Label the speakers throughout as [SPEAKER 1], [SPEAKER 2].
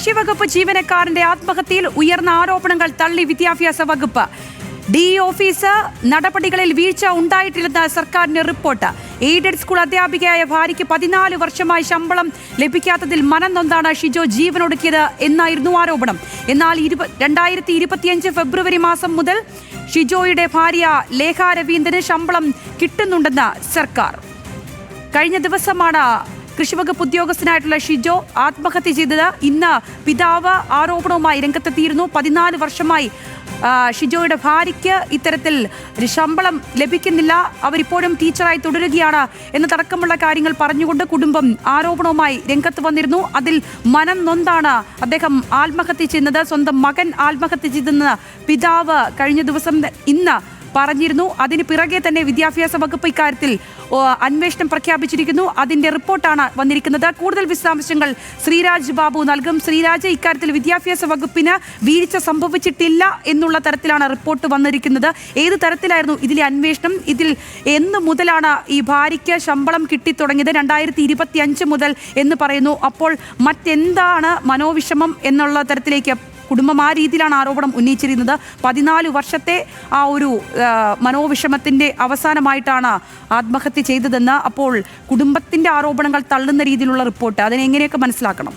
[SPEAKER 1] കൃഷിവകുപ്പ് ജീവനക്കാരന്റെ ആത്മഹത്യയിൽ ഉയർന്ന ആരോപണങ്ങൾ തള്ളി വിദ്യാഭ്യാസ വകുപ്പ്. ഡി ഓഫീസ് നടപടികളിൽ വീഴ്ച ഉണ്ടായിട്ടില്ലെന്ന സർക്കാരിന്റെ റിപ്പോർട്ട്. എയ്ഡഡ് സ്കൂൾ അധ്യാപികയായ ഭാര്യയ്ക്ക് 14 വർഷമായി ശമ്പളം ലഭിക്കാത്തതിൽ മനം നൊന്താണ് ഷിജോ ജീവനൊടുക്കിയത് എന്നായിരുന്നു ആരോപണം. എന്നാൽ 2025 ഫെബ്രുവരി മാസം മുതൽ ഷിജോയുടെ ഭാര്യ ലേഖ രവീന്ദ്രന് ശമ്പളം കിട്ടുന്നുണ്ടെന്ന് സർക്കാർ. കഴിഞ്ഞ ദിവസമാണ് കൃഷിവകുപ്പ് ഉദ്യോഗസ്ഥനായിട്ടുള്ള ഷിജോ ആത്മഹത്യ ചെയ്തത്. ഇന്ന് പിതാവ് ആരോപണവുമായി രംഗത്തെത്തിയിരുന്നു. 14 വർഷമായി ഷിജോയുടെ ഭാര്യയ്ക്ക് ഇത്തരത്തിൽ ശമ്പളം ലഭിക്കുന്നില്ല, അവരിപ്പോഴും ടീച്ചറായി തുടരുകയാണ് എന്നതടക്കമുള്ള കാര്യങ്ങൾ പറഞ്ഞുകൊണ്ട് കുടുംബം ആരോപണവുമായി രംഗത്ത് വന്നിരുന്നു. അതിൽ മനം നൊന്താണ് അദ്ദേഹം ആത്മഹത്യ ചെയ്യുന്നത്. സ്വന്തം മകൻ ആത്മഹത്യ ചെയ്തെന്ന് പിതാവ് കഴിഞ്ഞ ദിവസം ഇന്ന് പറഞ്ഞിരുന്നു. അതിന് പിറകെ തന്നെ വിദ്യാഭ്യാസ വകുപ്പ് ഇക്കാര്യത്തിൽ അന്വേഷണം പ്രഖ്യാപിച്ചിരിക്കുന്നു. അതിന്റെ റിപ്പോർട്ടാണ് വന്നിരിക്കുന്നത്. കൂടുതൽ വിശദാംശങ്ങൾ ശ്രീരാജ് ബാബു നൽകും. ശ്രീരാജ്, ഇക്കാര്യത്തിൽ വിദ്യാഭ്യാസ വകുപ്പിന് വീഴ്ച സംഭവിച്ചിട്ടില്ല എന്നുള്ള തരത്തിലാണ് റിപ്പോർട്ട് വന്നിരിക്കുന്നത്. ഏത് തരത്തിലായിരുന്നു ഇതിലെ അന്വേഷണം? ഇതിൽ എന്ന് മുതലാണ് ഈ ഭാര്യയ്ക്ക് ശമ്പളം കിട്ടിത്തുടങ്ങിയത്? 2025 മുതൽ എന്ന് പറയുന്നു. അപ്പോൾ മറ്റെന്താണ് മനോവിഷമം എന്നുള്ള തരത്തിലേക്ക് കുടുംബം ആ രീതിയിലാണ് ആരോപണം ഉന്നയിച്ചിരുന്നത്. 14 വർഷത്തെ ആ ഒരു മനോവിഷമത്തിന്റെ അവസാനമായിട്ടാണ് ആത്മഹത്യ ചെയ്തതെന്ന്. അപ്പോൾ കുടുംബത്തിന്റെ ആരോപണങ്ങൾ തള്ളുന്ന രീതിയിലുള്ള റിപ്പോർട്ട്, അതിനെങ്ങനെയൊക്കെ മനസ്സിലാക്കണം?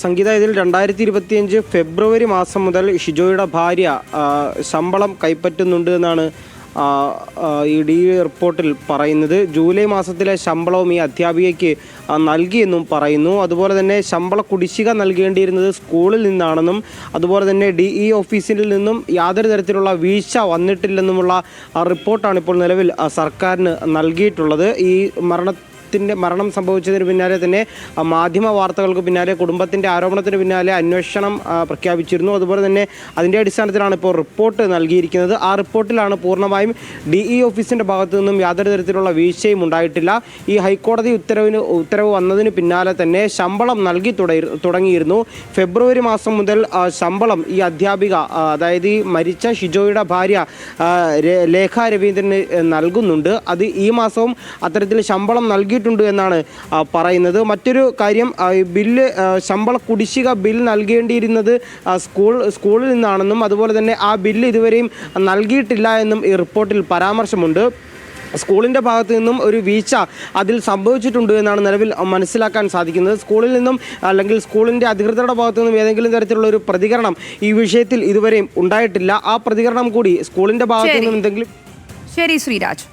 [SPEAKER 2] സംഗീത, ഇതിൽ 2025 ഫെബ്രുവരി മാസം മുതൽ ഷിജോയുടെ ഭാര്യ ശമ്പളം കൈപ്പറ്റുന്നുണ്ട് എന്നാണ് ഈ ഡി റിപ്പോർട്ടിൽ പറയുന്നത്. ജൂലൈ മാസത്തിലെ ശമ്പളവും ഈ അധ്യാപികയ്ക്ക് നൽകിയെന്നും പറയുന്നു. അതുപോലെ തന്നെ ശമ്പള കുടിശ്ശിക നൽകേണ്ടിയിരുന്നത് സ്കൂളിൽ നിന്നാണെന്നും അതുപോലെ തന്നെ DE ഓഫീസിൽ നിന്നും യാതൊരു തരത്തിലുള്ള വീഴ്ച വന്നിട്ടില്ലെന്നുമുള്ള റിപ്പോർട്ടാണ് ഇപ്പോൾ നിലവിൽ സർക്കാരിന് നൽകിയിട്ടുള്ളത്. ഈ മരണം സംഭവിച്ചതിന് പിന്നാലെ തന്നെ മാധ്യമ വാർത്തകൾക്ക് പിന്നാലെ കുടുംബത്തിൻ്റെ ആരോപണത്തിന് പിന്നാലെ അന്വേഷണം പ്രഖ്യാപിച്ചിരുന്നു. അതുപോലെ തന്നെ അതിൻ്റെ അടിസ്ഥാനത്തിലാണ് ഇപ്പോൾ റിപ്പോർട്ട് നൽകിയിരിക്കുന്നത്. ആ റിപ്പോർട്ടിലാണ് പൂർണ്ണമായും DE ഓഫീസിൻ്റെ ഭാഗത്തു നിന്നും യാതൊരു തരത്തിലുള്ള വീഴ്ചയും ഉണ്ടായിട്ടില്ല. ഈ ഹൈക്കോടതി ഉത്തരവ് വന്നതിന് പിന്നാലെ തന്നെ ശമ്പളം നൽകി തുടങ്ങിയിരുന്നു. ഫെബ്രുവരി മാസം മുതൽ ശമ്പളം ഈ അധ്യാപിക, അതായത് ഈ മരിച്ച ഷിജോയുടെ ഭാര്യ ലേഖ രവീന്ദ്രന് നൽകുന്നുണ്ട്. അത് ഈ മാസവും അത്തരത്തിൽ ശമ്പളം നൽകി എന്നാണ് പറയുന്നത്. മറ്റൊരു കാര്യം, ബില്ല് ശമ്പള കുടിശ്ശിക ബിൽ നൽകേണ്ടിയിരുന്നത് സ്കൂളിൽ നിന്നാണെന്നും അതുപോലെ തന്നെ ആ ബില്ല് ഇതുവരെയും നൽകിയിട്ടില്ല എന്നും ഈ റിപ്പോർട്ടിൽ പരാമർശമുണ്ട്. സ്കൂളിൻ്റെ ഭാഗത്തു നിന്നും ഒരു വീഴ്ച അതിൽ സംഭവിച്ചിട്ടുണ്ട് എന്നാണ് നിലവിൽ മനസ്സിലാക്കാൻ സാധിക്കുന്നത്. സ്കൂളിൽ നിന്നും അല്ലെങ്കിൽ സ്കൂളിൻ്റെ അധികൃതരുടെ ഭാഗത്തു നിന്നും ഏതെങ്കിലും തരത്തിലുള്ള ഒരു പ്രതികരണം ഈ വിഷയത്തിൽ ഇതുവരെയും ഉണ്ടായിട്ടില്ല. ആ പ്രതികരണം കൂടി സ്കൂളിൻ്റെ ഭാഗത്തു നിന്നും എന്തെങ്കിലും.
[SPEAKER 1] ശരി ശ്രീരാജ്.